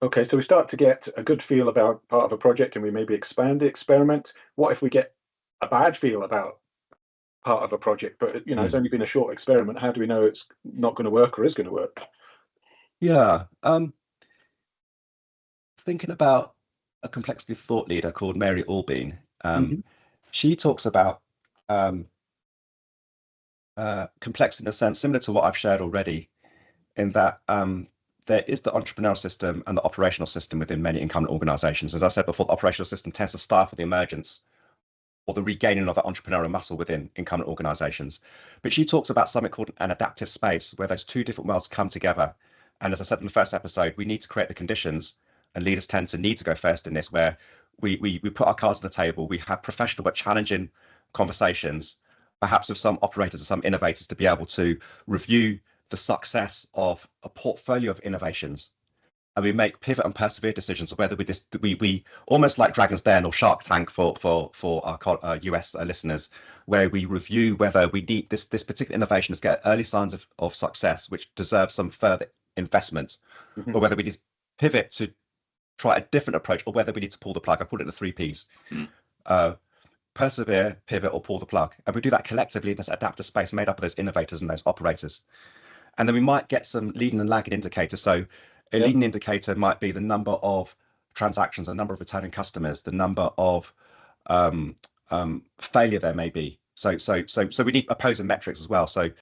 Okay, so we start to get a good feel about part of a project and we maybe expand the experiment. What if we get a bad feel about part of a project, but it's Mm. only been a short experiment? How do we know it's not going to work or is going to work? Yeah. Thinking about a complexity thought leader called Mary Uhl-Bien. Hmm. She talks about complexity in a sense similar to what I've shared already, in that there is the entrepreneurial system and the operational system within many incumbent organizations. As I said before, the operational system tends to stifle the emergence or the regaining of that entrepreneurial muscle within incumbent organizations. But she talks about something called an adaptive space, where those two different worlds come together. And as I said in the first episode, we need to create the conditions, and leaders tend to need to go first in this, where we put our cards on the table, we have professional but challenging conversations, perhaps with some operators and some innovators, to be able to review the success of a portfolio of innovations, and we make pivot and persevere decisions of whether we almost like Dragon's Den or Shark Tank for our US listeners, where we review whether we need this particular innovation to get early signs of success, which deserves some further investment, Hmm. or whether we just pivot to try a different approach, or whether we need to pull the plug. I call it the three Ps. Mm. Uh, Persevere, pivot, or pull the plug. And we do that collectively in this adaptive space made up of those innovators and those operators. And then we might get some leading and lagging indicators. So a Yeah. leading indicator might be the number of transactions, the number of returning customers, the number of failure there may be. So we need opposing metrics as well. So